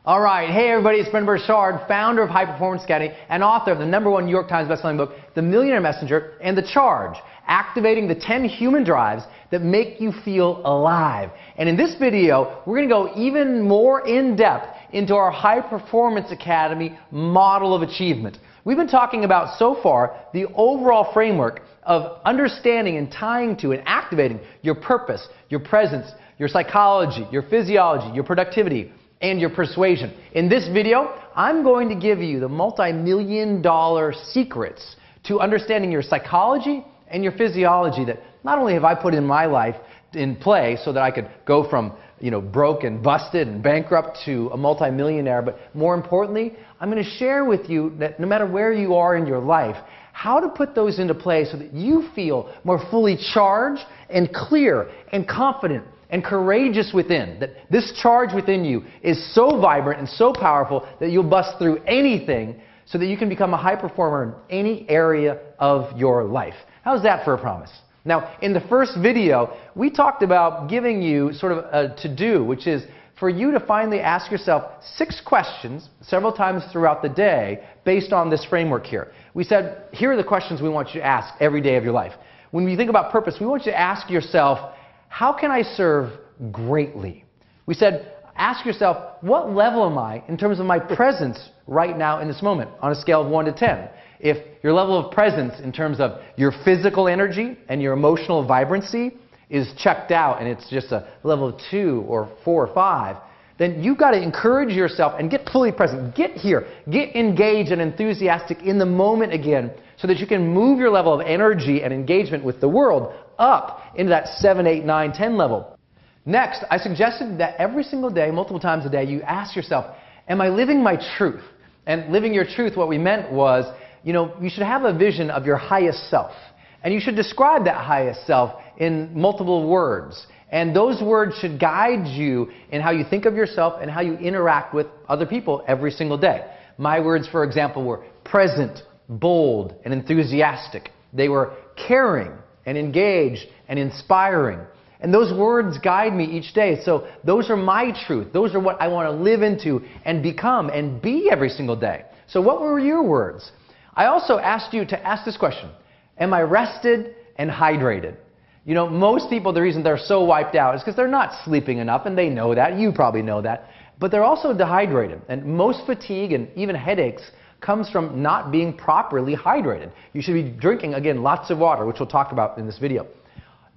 All right. Hey, everybody. It's Brendon Burchard, founder of High Performance Academy and author of the #1 New York Times bestselling book, The Millionaire Messenger, and The Charge, activating the 10 human drives that make you feel alive. And in this video, we're going to go even more in depth into our High Performance Academy model of achievement. We've been talking about so far the overall framework of understanding and tying to and activating your purpose, your presence, your psychology, your physiology, your productivity, and your persuasion. In this video, I'm going to give you the multi-million-dollar secrets to understanding your psychology and your physiology that not only have I put in my life in play so that I could go from broke and busted and bankrupt to a multi-millionaire, but more importantly, I'm going to share with you that no matter where you are in your life, how to put those into play so that you feel more fully charged and clear and confident and courageous within, that this charge within you is so vibrant and so powerful that you'll bust through anything so that you can become a high performer in any area of your life. How's that for a promise? Now, in the first video, we talked about giving you sort of a to-do, which is for you to finally ask yourself 6 questions several times throughout the day based on this framework here. We said, here are the questions we want you to ask every day of your life. When you think about purpose, we want you to ask yourself, how can I serve greatly? We said, ask yourself, what level am I in terms of my presence right now in this moment on a scale of 1 to 10? If your level of presence in terms of your physical energy and your emotional vibrancy is checked out and it's just a level of 2 or 4 or 5, then you've got to encourage yourself and get fully present. Get here. Get engaged and enthusiastic in the moment again so that you can move your level of energy and engagement with the world up into that 7, 8, 9, 10 level. Next, I suggested that every single day, multiple times a day, you ask yourself, am I living my truth? And living your truth, what we meant was, you should have a vision of your highest self. And you should describe that highest self in multiple words. And those words should guide you in how you think of yourself and how you interact with other people every single day. My words, for example, were present, bold, and enthusiastic. They were caring and engaged and inspiring. And those words guide me each day. So those are my truth. Those are what I want to live into and become and be every single day. So what were your words? I also asked you to ask this question. Am I rested and hydrated? Most people, the reason they're so wiped out is because they're not sleeping enough, and they know that. You probably know that. But they're also dehydrated. And most fatigue and even headaches comes from not being properly hydrated. You should be drinking, again, lots of water, which we'll talk about in this video.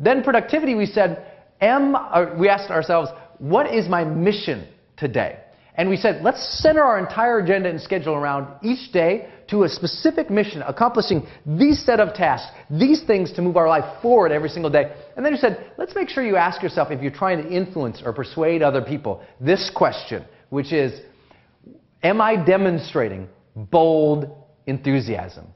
Then productivity, we said, we asked ourselves, what is my mission today? And we said, let's center our entire agenda and schedule around each day to a specific mission, accomplishing these set of tasks, these things to move our life forward every single day. And then we said, let's make sure you ask yourself, if you're trying to influence or persuade other people, this question, which is, am I demonstrating bold enthusiasm?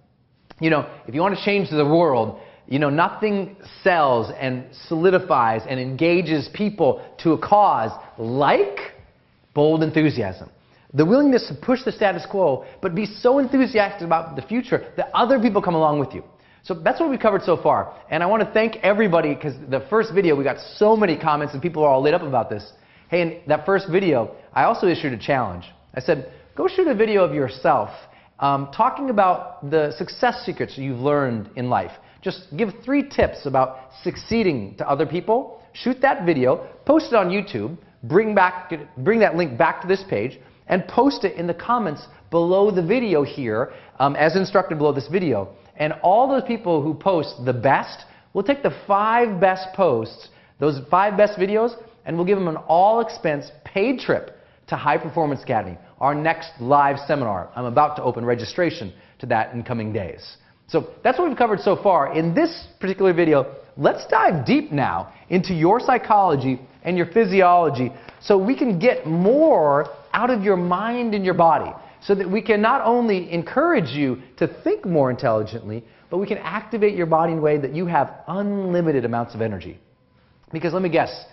If you want to change the world, nothing sells and solidifies and engages people to a cause like bold enthusiasm. The willingness to push the status quo, but be so enthusiastic about the future that other people come along with you. So that's what we covered so far. And I want to thank everybody, because the first video, we got so many comments and people are all lit up about this. Hey, in that first video, I also issued a challenge. I said, go shoot a video of yourself talking about the success secrets you've learned in life. Just give 3 tips about succeeding to other people. Shoot that video, post it on YouTube, bring that link back to this page, and post it in the comments below the video here, as instructed below this video. And all those people who post the best, we'll take the 5 best posts, those 5 best videos, and we'll give them an all-expense paid trip to High Performance Academy, our next live seminar. I'm about to open registration to that in coming days. So that's what we've covered so far. In this particular video, let's dive deep now into your psychology and your physiology so we can get more out of your mind and your body, so that we can not only encourage you to think more intelligently, but we can activate your body in a way that you have unlimited amounts of energy. Because let me guess,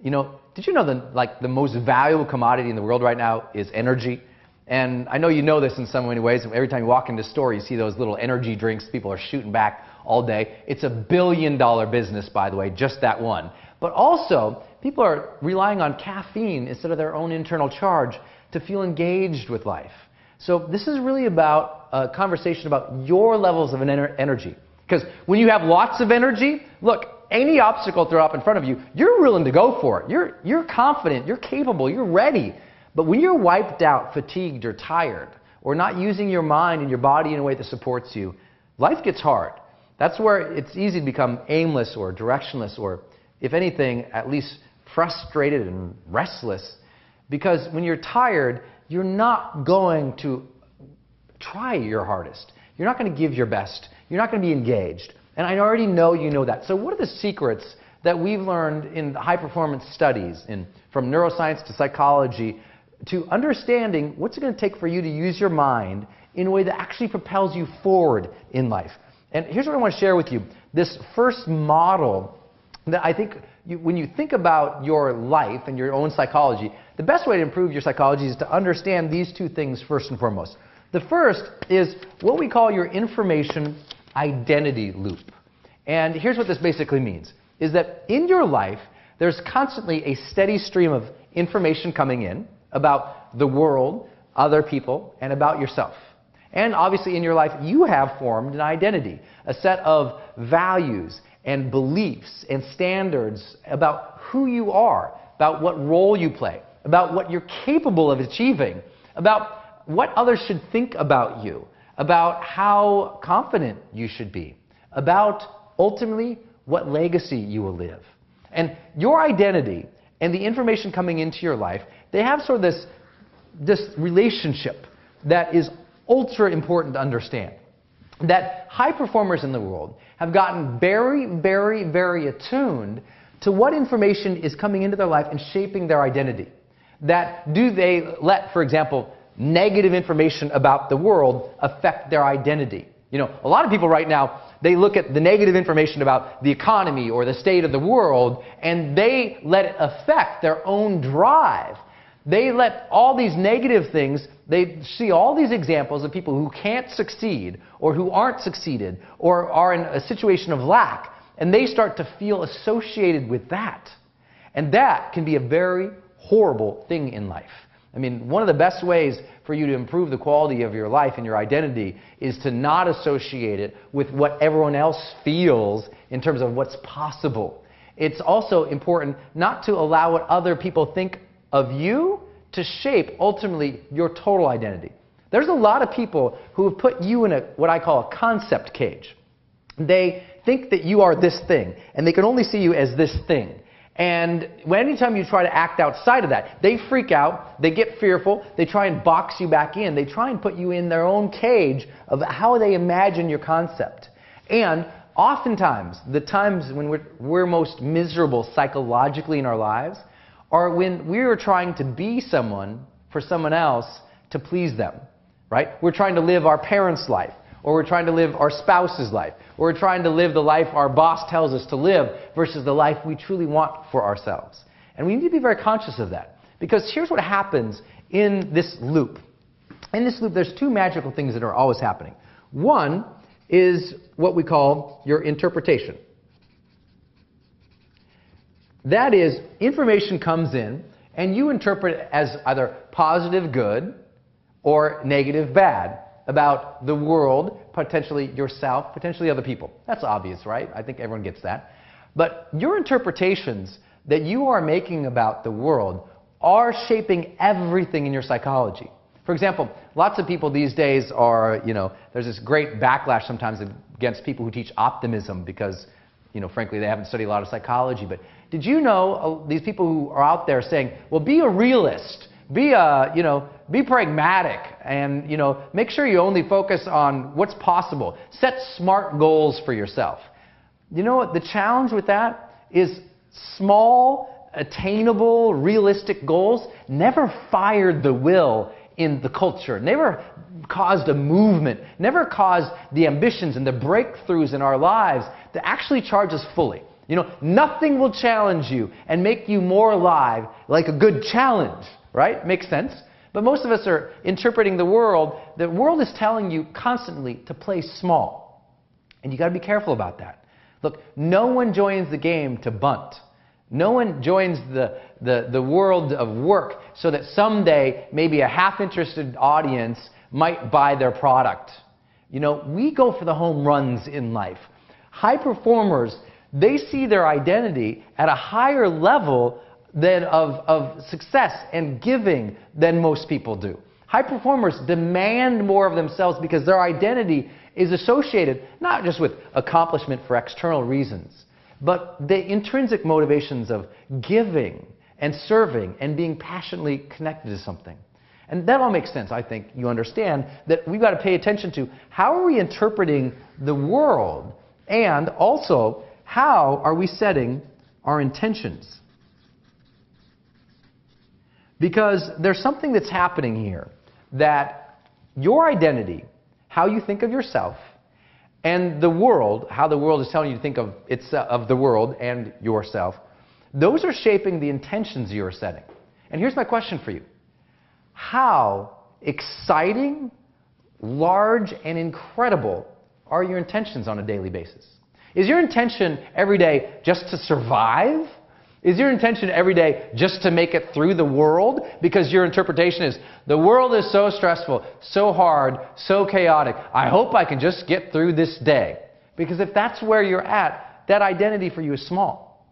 did you know that the most valuable commodity in the world right now is energy? And I know you know this in so many ways. Every time you walk into a store, you see those little energy drinks people are shooting back all day. It's a $1 billion business, by the way, just that one. But also, people are relying on caffeine instead of their own internal charge to feel engaged with life. So this is really about a conversation about your levels of energy. Because when you have lots of energy, look, any obstacle thrown up in front of you, you're willing to go for it. You're confident, you're capable, you're ready. But when you're wiped out, fatigued, or tired, or not using your mind and your body in a way that supports you, life gets hard. That's where it's easy to become aimless or directionless or, if anything, at least frustrated and restless. Because when you're tired, you're not going to try your hardest. You're not going to give your best. You're not going to be engaged. And I already know you know that. So what are the secrets that we've learned in high-performance studies, from neuroscience to psychology, to understanding what's it going to take for you to use your mind in a way that actually propels you forward in life? And here's what I want to share with you. This first model that I think when you think about your life and your own psychology, the best way to improve your psychology is to understand these two things first and foremost. The first is what we call your information identity loop. And here's what this basically means, is that in your life, there's constantly a steady stream of information coming in about the world, other people, and about yourself. And obviously in your life, you have formed an identity, a set of values and beliefs and standards about who you are, about what role you play, about what you're capable of achieving, about what others should think about you, about how confident you should be, about ultimately what legacy you will live. And your identity and the information coming into your life, they have sort of this relationship that is ultra important to understand. That high performers in the world have gotten very, very, very attuned to what information is coming into their life and shaping their identity. That do they let, for example, negative information about the world affect their identity? You know, a lot of people right now, they look at the negative information about the economy or the state of the world, and they let it affect their own drive. They let all these negative things, they see all these examples of people who can't succeed or who aren't succeeded or are in a situation of lack, and they start to feel associated with that. And that can be a very horrible thing in life. I mean, one of the best ways for you to improve the quality of your life and your identity is to not associate it with what everyone else feels in terms of what's possible. It's also important not to allow what other people think of you to shape, ultimately, your total identity. There's a lot of people who have put you in what I call a concept cage. They think that you are this thing, and they can only see you as this thing. And anytime you try to act outside of that, they freak out, they get fearful, they try and box you back in, they try and put you in their own cage of how they imagine your concept. And oftentimes, the times when we're most miserable psychologically in our lives are when we're trying to be someone for someone else to please them, right? We're trying to live our parents' life, or we're trying to live our spouse's life, or we're trying to live the life our boss tells us to live versus the life we truly want for ourselves. And we need to be very conscious of that, because here's what happens in this loop. In this loop, there's two magical things that are always happening. One is what we call your interpretation. That is, information comes in, and you interpret it as either positive good or negative bad about the world, potentially yourself, potentially other people. That's obvious, right? I think everyone gets that. But your interpretations that you are making about the world are shaping everything in your psychology. For example, lots of people these days are, there's this great backlash sometimes against people who teach optimism because, frankly, they haven't studied a lot of psychology. But did you know these people who are out there saying, well, be a realist, be pragmatic, and, make sure you only focus on what's possible. Set smart goals for yourself. You know what? The challenge with that is small, attainable, realistic goals never fired the will in the culture, never caused a movement, never caused the ambitions and the breakthroughs in our lives that actually charge us fully. Nothing will challenge you and make you more alive like a good challenge, right? Makes sense? But most of us are interpreting the world. The world is telling you constantly to play small. And you got to be careful about that. Look, no one joins the game to bunt. No one joins the world of work so that someday maybe a half-interested audience might buy their product. You know, we go for the home runs in life. High performers, they see their identity at a higher level than of success and giving than most people do. High performers demand more of themselves because their identity is associated not just with accomplishment for external reasons, but the intrinsic motivations of giving and serving and being passionately connected to something. And that all makes sense. I think you understand that we've got to pay attention to how are we interpreting the world, and also how are we setting our intentions. Because there's something that's happening here, that your identity, how you think of yourself, and the world, how the world is telling you to think of the world and yourself, those are shaping the intentions you're setting. And here's my question for you. How exciting, large, and incredible are your intentions on a daily basis? Is your intention every day just to survive? Is your intention every day just to make it through the world? Because your interpretation is, the world is so stressful, so hard, so chaotic. I hope I can just get through this day. Because if that's where you're at, that identity for you is small.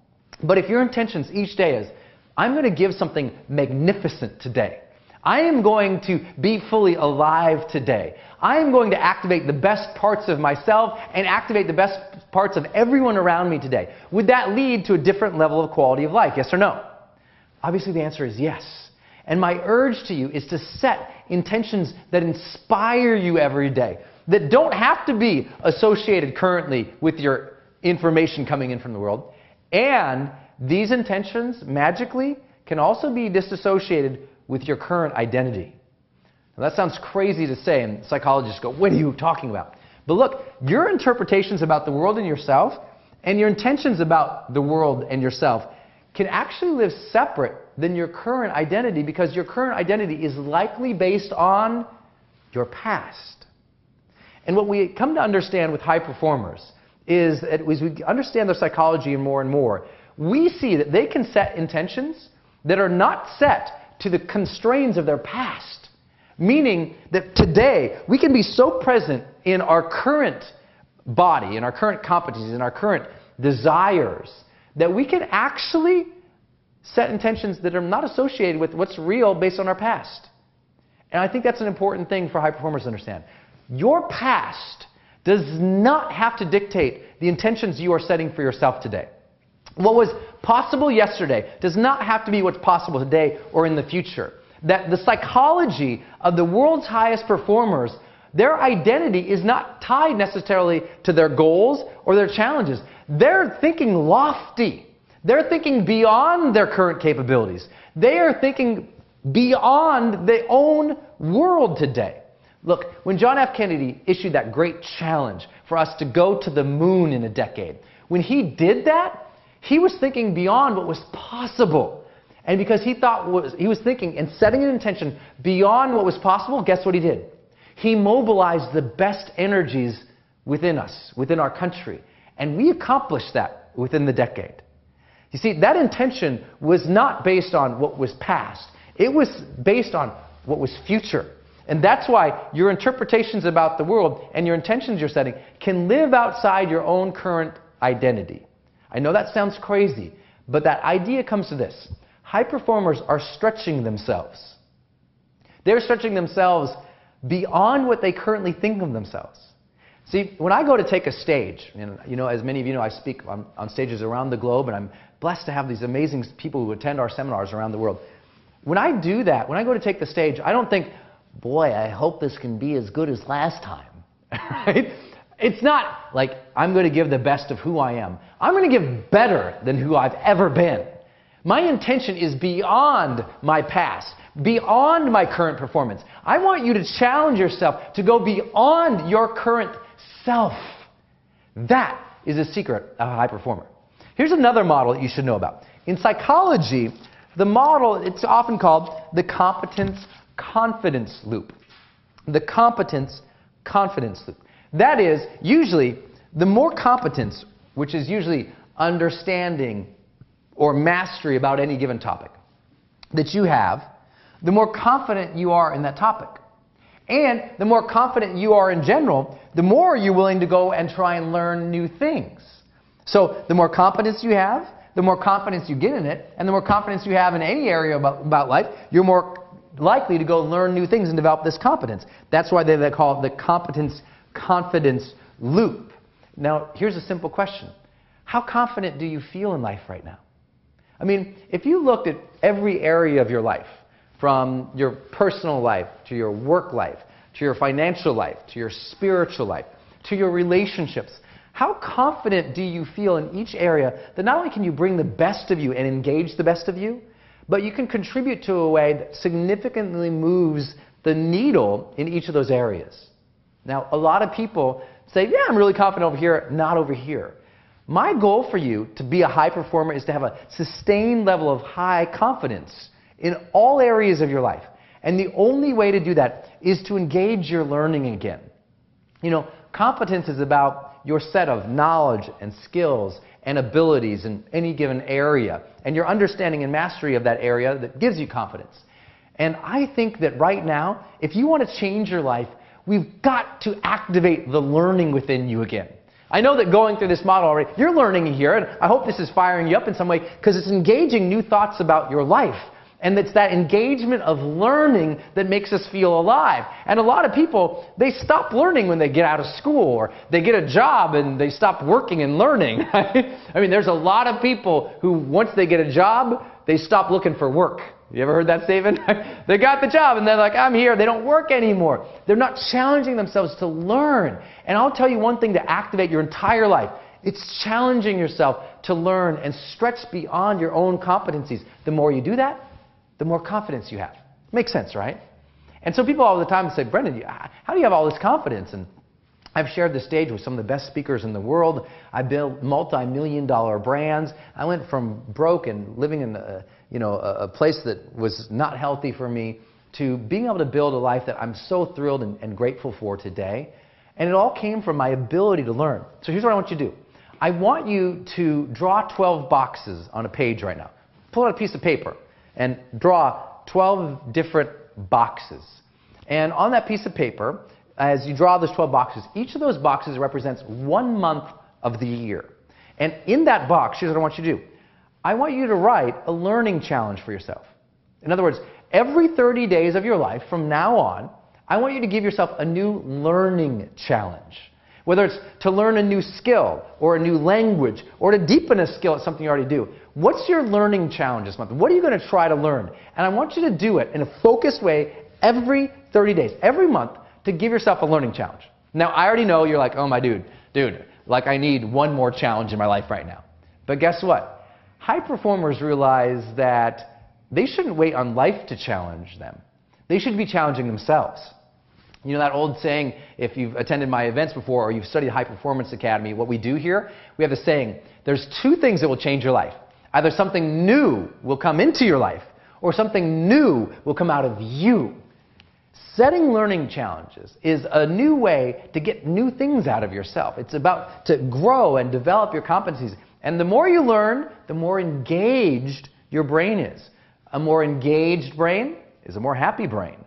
But if your intentions each day is, I'm going to give something magnificent today. I am going to be fully alive today. I am going to activate the best parts of myself and activate the best parts of everyone around me today. Would that lead to a different level of quality of life? Yes or no? Obviously the answer is yes. And my urge to you is to set intentions that inspire you every day, that don't have to be associated currently with your information coming in from the world. And these intentions magically can also be disassociated with your current identity. Now, that sounds crazy to say, and psychologists go, what are you talking about? But look, your interpretations about the world and yourself, and your intentions about the world and yourself, can actually live separate than your current identity, because your current identity is likely based on your past. And what we come to understand with high performers is that as we understand their psychology more and more, we see that they can set intentions that are not set to the constraints of their past. Meaning that today, we can be so present in our current body, in our current competencies, in our current desires, that we can actually set intentions that are not associated with what's real based on our past. And I think that's an important thing for high performers to understand. Your past does not have to dictate the intentions you are setting for yourself today. What was possible yesterday does not have to be what's possible today or in the future. That the psychology of the world's highest performers, their identity is not tied necessarily to their goals or their challenges. They're thinking lofty. They're thinking beyond their current capabilities. They are thinking beyond their own world today. Look, when John F. Kennedy issued that great challenge for us to go to the moon in a decade, when he did that, he was thinking beyond what was possible. And because he was thinking and setting an intention beyond what was possible, guess what he did? He mobilized the best energies within us, within our country. And we accomplished that within the decade. You see, that intention was not based on what was past. It was based on what was future. And that's why your interpretations about the world and your intentions you're setting can live outside your own current identity. I know that sounds crazy, but that idea comes to this. High performers are stretching themselves. They're stretching themselves beyond what they currently think of themselves. See, when I go to take a stage, and you know, as many of you know, I speak on stages around the globe, and I'm blessed to have these amazing people who attend our seminars around the world. When I do that, when I go to take the stage, I don't think, boy, I hope this can be as good as last time. Right? It's not like I'm going to give the best of who I am. I'm going to give better than who I've ever been. My intention is beyond my past, beyond my current performance. I want you to challenge yourself to go beyond your current self. That is the secret of a high performer. Here's another model that you should know about. In psychology, the model, it's often called the competence-confidence loop. The competence-confidence loop. That is, usually, the more competence, which is usually understanding or mastery about any given topic that you have, the more confident you are in that topic. And the more confident you are in general, the more you're willing to go and try and learn new things. So the more confidence you have, the more confidence you get in it, and the more confidence you have in any area about life, you're more likely to go learn new things and develop this competence. That's why they call it the competence-confidence loop. Now, here's a simple question. How confident do you feel in life right now? I mean, if you looked at every area of your life, from your personal life, to your work life, to your financial life, to your spiritual life, to your relationships, how confident do you feel in each area that not only can you bring the best of you and engage the best of you, but you can contribute to a way that significantly moves the needle in each of those areas? Now, a lot of people say, yeah, I'm really confident over here, not over here. My goal for you to be a high performer is to have a sustained level of high confidence in all areas of your life. And the only way to do that is to engage your learning again. You know, competence is about your set of knowledge and skills and abilities in any given area, and your understanding and mastery of that area that gives you confidence. And I think that right now, if you want to change your life, we've got to activate the learning within you again. I know that going through this model already, you're learning here, and I hope this is firing you up in some way, because it's engaging new thoughts about your life. And it's that engagement of learning that makes us feel alive. And a lot of people, they stop learning when they get out of school, or they get a job and they stop working and learning. I mean, there's a lot of people who, once they get a job, they stop looking for work. You ever heard that statement? They got the job and they're like, I'm here. They don't work anymore. They're not challenging themselves to learn. And I'll tell you one thing to activate your entire life. It's challenging yourself to learn and stretch beyond your own competencies. The more you do that, the more confidence you have. Makes sense, right? And so people all the time say, Brendan, how do you have all this confidence? And I've shared the stage with some of the best speakers in the world. I built multi-million-dollar brands. I went from broke and living in a place that was not healthy for me to being able to build a life that I'm so thrilled and grateful for today. And it all came from my ability to learn. So here's what I want you to do. I want you to draw 12 boxes on a page right now. Pull out a piece of paper and draw 12 different boxes. And on that piece of paper, as you draw those 12 boxes, each of those boxes represents 1 month of the year. And in that box, here's what I want you to do. I want you to write a learning challenge for yourself. In other words, every 30 days of your life from now on, I want you to give yourself a new learning challenge. Whether it's to learn a new skill or a new language or to deepen a skill at something you already do. What's your learning challenge this month? What are you going to try to learn? And I want you to do it in a focused way every 30 days, every month, to give yourself a learning challenge. Now, I already know you're like, oh my dude, like I need one more challenge in my life right now. But guess what? High performers realize that they shouldn't wait on life to challenge them. They should be challenging themselves. You know that old saying, if you've attended my events before or you've studied High Performance Academy, what we do here, we have a saying, there's two things that will change your life. Either something new will come into your life or something new will come out of you. Setting learning challenges is a new way to get new things out of yourself. It's about to grow and develop your competencies. And the more you learn, the more engaged your brain is. A more engaged brain is a more happy brain.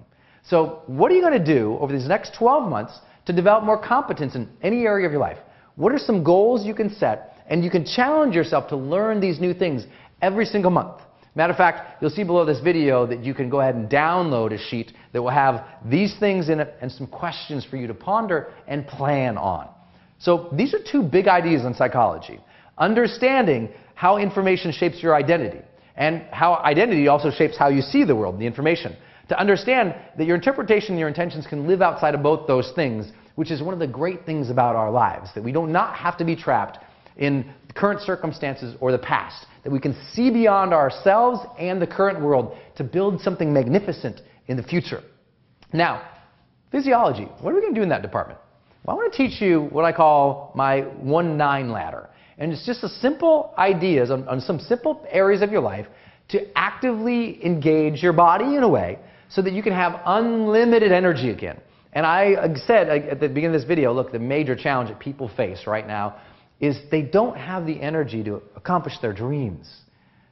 So what are you going to do over these next 12 months to develop more competence in any area of your life? What are some goals you can set? And you can challenge yourself to learn these new things every single month. Matter of fact, you'll see below this video that you can go ahead and download a sheet that will have these things in it and some questions for you to ponder and plan on. So these are two big ideas in psychology. Understanding how information shapes your identity and how identity also shapes how you see the world, the information. To understand that your interpretation and your intentions can live outside of both those things, which is one of the great things about our lives, that we do not have to be trapped in current circumstances or the past, that we can see beyond ourselves and the current world to build something magnificent in the future. Now, physiology, what are we going to do in that department? Well, I want to teach you what I call my 1-9 ladder. And it's just a simple ideas on some simple areas of your life to actively engage your body in a way so that you can have unlimited energy again. And I said at the beginning of this video, look, the major challenge that people face right now is they don't have the energy to accomplish their dreams.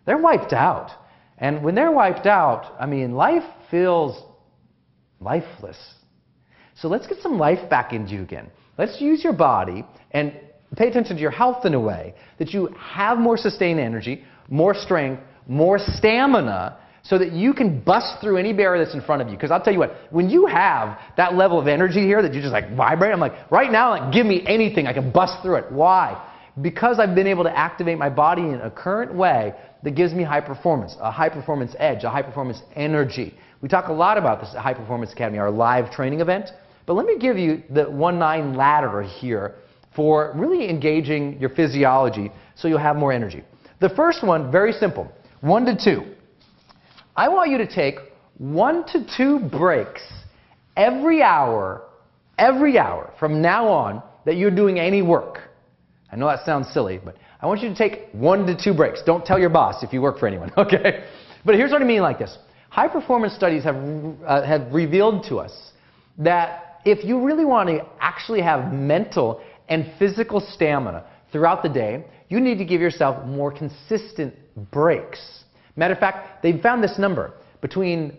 they're wiped out. And when they're wiped out, I mean, life feels lifeless. So let's get some life back into you again. Let's use your body and pay attention to your health in a way that you have more sustained energy, more strength, more stamina, so that you can bust through any barrier that's in front of you. Because I'll tell you what, when you have that level of energy here that you just like vibrate, I'm like, right now, like, give me anything, I can bust through it. Why? Because I've been able to activate my body in a current way that gives me high performance, a high performance edge, a high performance energy. We talk a lot about this at High Performance Academy, our live training event. But let me give you the 1-9 ladder here for really engaging your physiology so you'll have more energy. The first one, very simple, 1 to 2. I want you to take 1 to 2 breaks every hour from now on that you're doing any work. I know that sounds silly, but I want you to take 1 to 2 breaks. Don't tell your boss if you work for anyone, okay? But here's what I mean like this. High performance studies have revealed to us that if you really want to actually have mental and physical stamina throughout the day, you need to give yourself more consistent breaks. Matter of fact, they've found this number between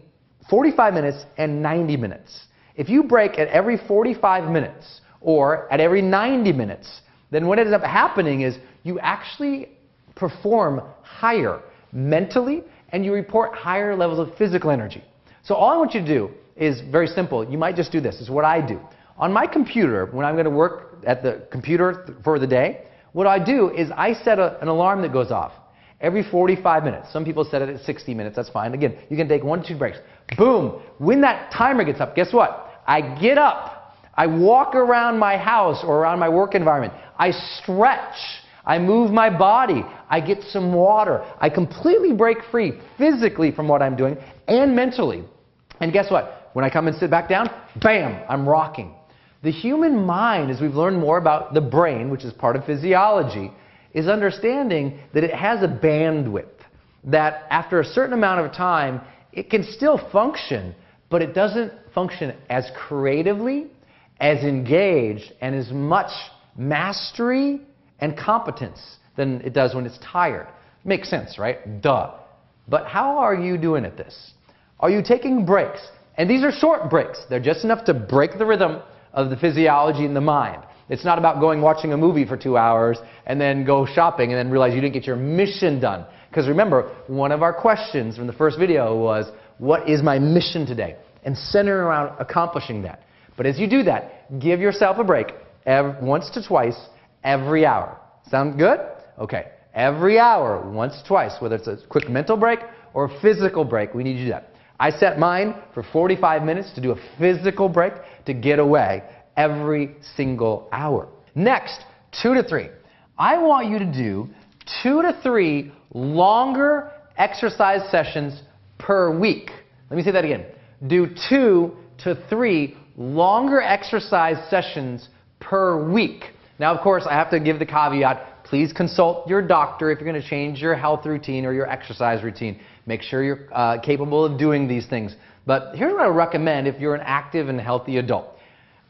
45 minutes and 90 minutes. If you break at every 45 minutes or at every 90 minutes, then what ends up happening is you actually perform higher mentally and you report higher levels of physical energy. So all I want you to do is very simple. You might just do this. This is what I do. On my computer, when I'm going to work at the computer for the day, what I do is I set an alarm that goes off every 45 minutes. Some people set it at 60 minutes. That's fine. Again, you can take 1 to 2 breaks. Boom. When that timer gets up, guess what? I get up. I walk around my house or around my work environment. I stretch. I move my body. I get some water. I completely break free physically from what I'm doing and mentally. And guess what? When I come and sit back down, bam, I'm rocking. The human mind, as we've learned more about the brain, which is part of physiology, is understanding that it has a bandwidth, that after a certain amount of time, it can still function, but it doesn't function as creatively, as engaged, and as much mastery and competence than it does when it's tired. Makes sense, right? Duh. But how are you doing at this? Are you taking breaks? And these are short breaks. They're just enough to break the rhythm of the physiology in the mind. It's not about going watching a movie for 2 hours and then go shopping and then realize you didn't get your mission done. Because remember, one of our questions from the first video was, what is my mission today? And centering around accomplishing that. But as you do that, give yourself a break once to twice every hour. Sound good? Okay. Every hour, once, twice, whether it's a quick mental break or a physical break, we need to do that. I set mine for 45 minutes to do a physical break to get away every single hour. Next, 2 to 3. I want you to do 2 to 3 longer exercise sessions per week. Let me say that again. Do 2 to 3 longer exercise sessions per week. Now, of course, I have to give the caveat, please consult your doctor if you're going to change your health routine or your exercise routine. Make sure you're capable of doing these things. But here's what I recommend if you're an active and healthy adult.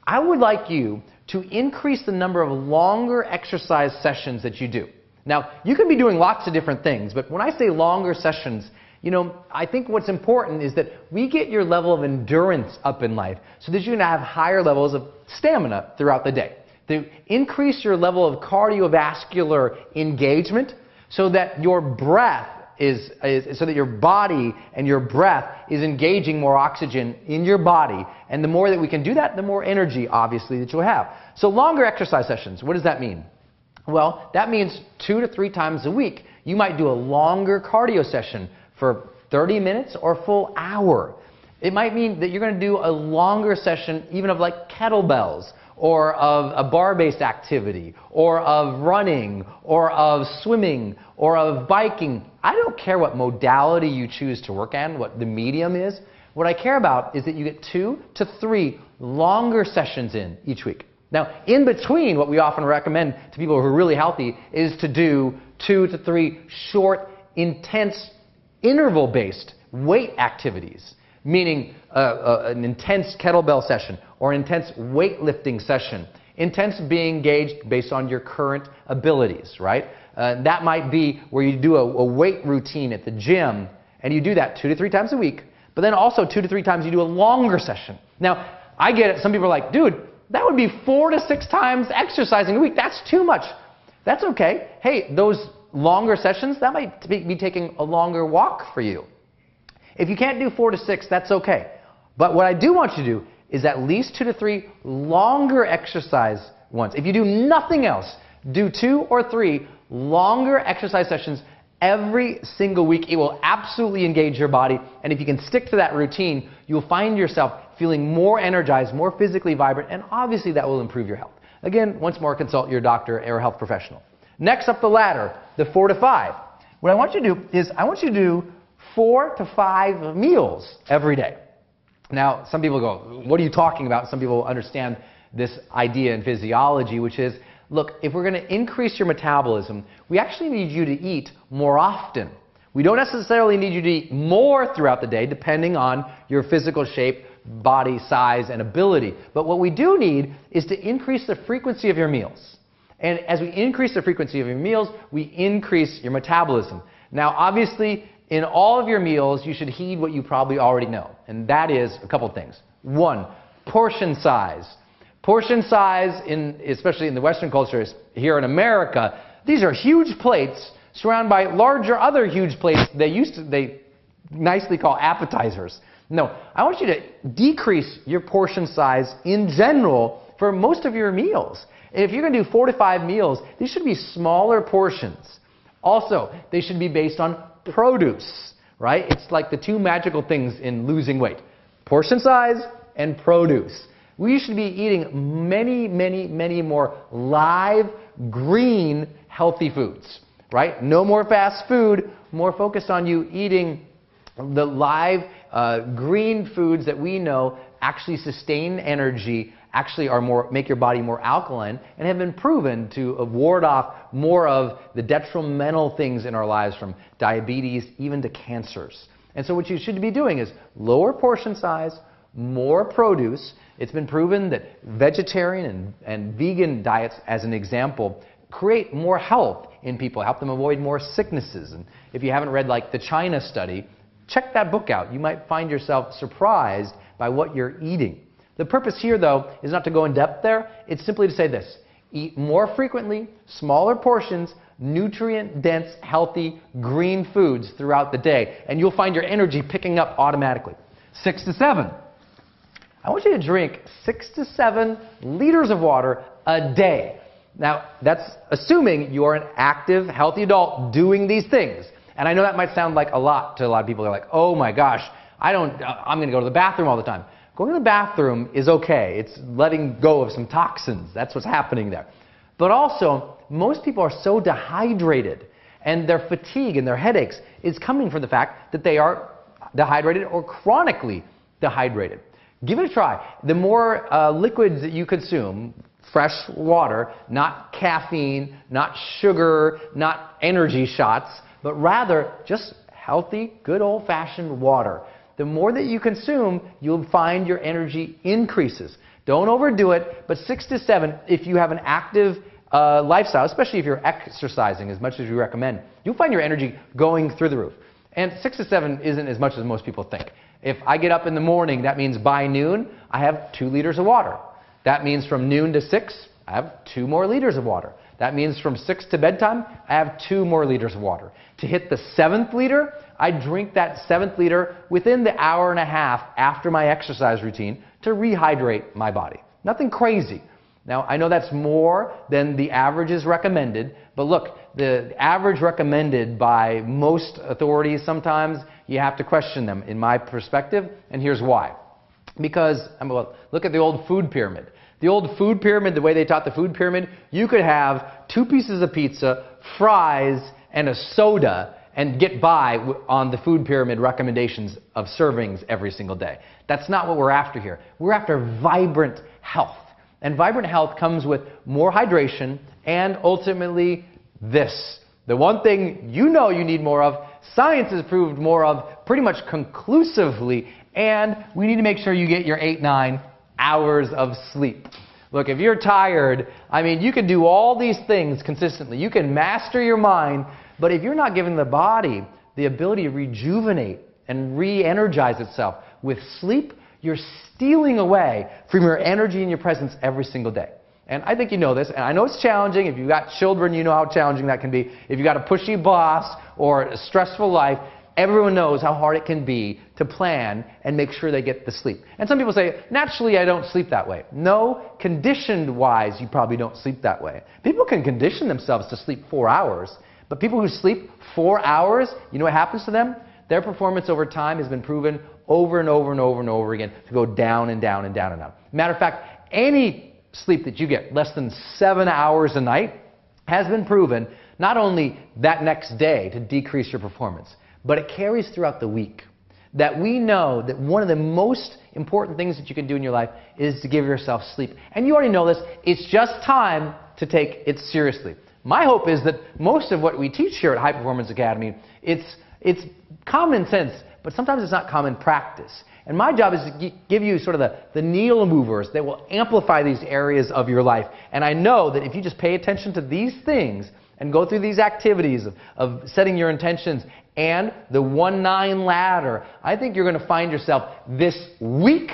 I would like you to increase the number of longer exercise sessions that you do. Now, you can be doing lots of different things, but when I say longer sessions, you know, I think what's important is that we get your level of endurance up in life so that you can have higher levels of stamina throughout the day. To increase your level of cardiovascular engagement so that your breath so that your body and your breath is engaging more oxygen in your body. And the more that we can do that, the more energy, obviously, that you'll have. So longer exercise sessions, what does that mean? Well, that means 2 to 3 times a week, you might do a longer cardio session for 30 minutes or a full hour. It might mean that you're going to do a longer session even of like kettlebells, or of a bar-based activity, or of running, or of swimming, or of biking. I don't care what modality you choose to work on, what the medium is. What I care about is that you get 2 to 3 longer sessions in each week. Now, in between, what we often recommend to people who are really healthy is to do 2 to 3 short, intense, interval-based weight activities, meaning an intense kettlebell session or an intense weightlifting session Intense being gauged based on your current abilities, right? That might be where you do a weight routine at the gym, and you do that 2 to 3 times a week, but then also 2 to 3 times you do a longer session. Now, I get it. Some people are like, dude, that would be 4 to 6 times exercising a week. That's too much. That's okay. Hey, those longer sessions, that might be taking a longer walk for you. If you can't do 4 to 6, that's okay. But what I do want you to do is at least 2 to 3 longer exercise ones. If you do nothing else, do 2 or 3 longer exercise sessions every single week. It will absolutely engage your body. And if you can stick to that routine, you'll find yourself feeling more energized, more physically vibrant, and obviously that will improve your health. Again, once more, consult your doctor or health professional. Next up the ladder, the 4 to 5. What I want you to do is I want you to do 4 to 5 meals every day. Now, some people go, what are you talking about? Some people understand this idea in physiology, which is, look, if we're going to increase your metabolism, we actually need you to eat more often. We don't necessarily need you to eat more throughout the day, depending on your physical shape, body size, and ability. But what we do need is to increase the frequency of your meals. And as we increase the frequency of your meals, we increase your metabolism. Now, obviously, in all of your meals, you should heed what you probably already know, and that is a couple things. 1, portion size. Portion size, especially in the Western cultures here in America, these are huge plates surrounded by larger other huge plates they nicely call appetizers. No, I want you to decrease your portion size in general for most of your meals. If you're going to do 4 to 5 meals, these should be smaller portions. Also, they should be based on produce, right? It's like the 2 magical things in losing weight: portion size and produce. We should be eating many, many, many more live, green, healthy foods, right? No more fast food, more focused on you eating the live, green foods that we know actually sustain energy, actually make your body more alkaline, and have been proven to ward off more of the detrimental things in our lives, from diabetes even to cancers. And so what you should be doing is lower portion size, more produce. It's been proven that vegetarian and vegan diets, as an example, create more health in people, help them avoid more sicknesses. And if you haven't read like the China study, check that book out. You might find yourself surprised by what you're eating. The purpose here, though, is not to go in depth there. It's simply to say this: eat more frequently, smaller portions, nutrient-dense, healthy, green foods throughout the day, and you'll find your energy picking up automatically. 6 to 7. I want you to drink 6 to 7 liters of water a day. Now, that's assuming you're an active, healthy adult doing these things. And I know that might sound like a lot to a lot of people. They're like, oh my gosh, I'm going to go to the bathroom all the time. Going to the bathroom is okay. It's letting go of some toxins. That's what's happening there. But also, most people are so dehydrated, and their fatigue and their headaches is coming from the fact that they are dehydrated or chronically dehydrated. Give it a try. The more liquids that you consume, fresh water, not caffeine, not sugar, not energy shots, but rather just healthy, good old-fashioned water. The more that you consume, you'll find your energy increases. Don't overdo it, but 6 to 7, if you have an active lifestyle, especially if you're exercising as much as we recommend, you'll find your energy going through the roof. And 6 to 7 isn't as much as most people think. If I get up in the morning, that means by noon, I have 2 liters of water. That means from noon to 6, I have 2 more liters of water. That means from 6 to bedtime, I have 2 more liters of water. To hit the 7th liter, I drink that 7th liter within the hour and a half after my exercise routine to rehydrate my body. Nothing crazy. Now, I know that's more than the average is recommended, but look, the average recommended by most authorities, sometimes you have to question them, in my perspective, and here's why. Because, look at the old food pyramid. The old food pyramid, the way they taught the food pyramid, you could have 2 pieces of pizza, fries, and a soda, and get by on the food pyramid recommendations of servings every single day. That's not what we're after here. We're after vibrant health. And vibrant health comes with more hydration and ultimately this. The one thing you know you need more of, science has proved more of pretty much conclusively, and we need to make sure you get your 8-9 hours of sleep. Look, if you're tired, I mean, you can do all these things consistently. You can master your mind, but if you're not giving the body the ability to rejuvenate and re-energize itself with sleep, you're stealing away from your energy and your presence every single day. And I think you know this, and I know it's challenging. If you've got children, you know how challenging that can be. If you've got a pushy boss or a stressful life, everyone knows how hard it can be to plan and make sure they get the sleep. And some people say, naturally, I don't sleep that way. No, conditioned-wise, you probably don't sleep that way. People can condition themselves to sleep 4 hours, but people who sleep 4 hours, you know what happens to them? Their performance over time has been proven over and over and over and over again to go down and down and down and down. Matter of fact, any sleep that you get, less than 7 hours a night, has been proven not only that next day to decrease your performance, but it carries throughout the week. That we know that one of the most important things that you can do in your life is to give yourself sleep. And you already know this, it's just time to take it seriously. My hope is that most of what we teach here at High Performance Academy, it's common sense, but sometimes it's not common practice. And my job is to give you sort of the needle movers that will amplify these areas of your life. And I know that if you just pay attention to these things and go through these activities of setting your intentions and the 1-9 ladder, I think you're going to find yourself this week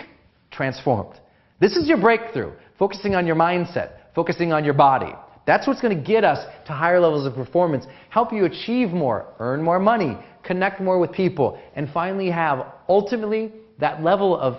transformed. This is your breakthrough, focusing on your mindset, focusing on your body. That's what's going to get us to higher levels of performance, help you achieve more, earn more money, connect more with people, and finally have, ultimately, that level of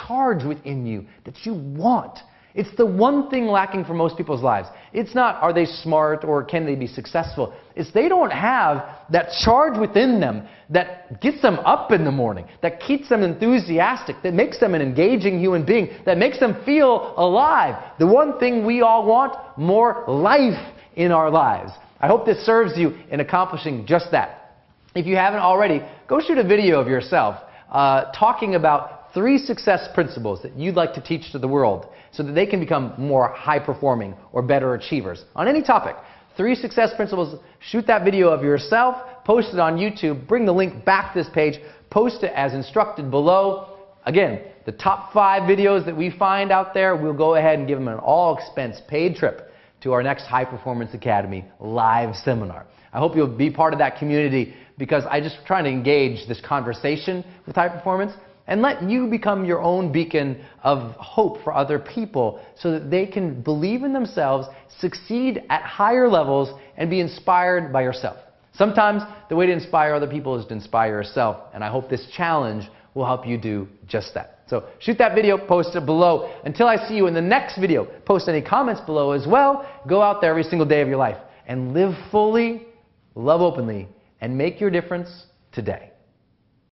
charge within you that you want. It's the one thing lacking for most people's lives. It's not, are they smart or can they be successful? It's they don't have that charge within them that gets them up in the morning, that keeps them enthusiastic, that makes them an engaging human being, that makes them feel alive. The one thing we all want, more life in our lives. I hope this serves you in accomplishing just that. If you haven't already, go shoot a video of yourself talking about 3 success principles that you'd like to teach to the world so that they can become more high-performing or better achievers on any topic. 3 success principles. Shoot that video of yourself, post it on YouTube, bring the link back to this page, post it as instructed below. Again, the top 5 videos that we find out there, we'll go ahead and give them an all-expense paid trip to our next High Performance Academy live seminar. I hope you'll be part of that community because I just try to engage this conversation with high performance and let you become your own beacon of hope for other people so that they can believe in themselves, succeed at higher levels, and be inspired by yourself. Sometimes the way to inspire other people is to inspire yourself, and I hope this challenge will help you do just that. So shoot that video, post it below. Until I see you in the next video, post any comments below as well. Go out there every single day of your life and live fully, love openly, and make your difference today.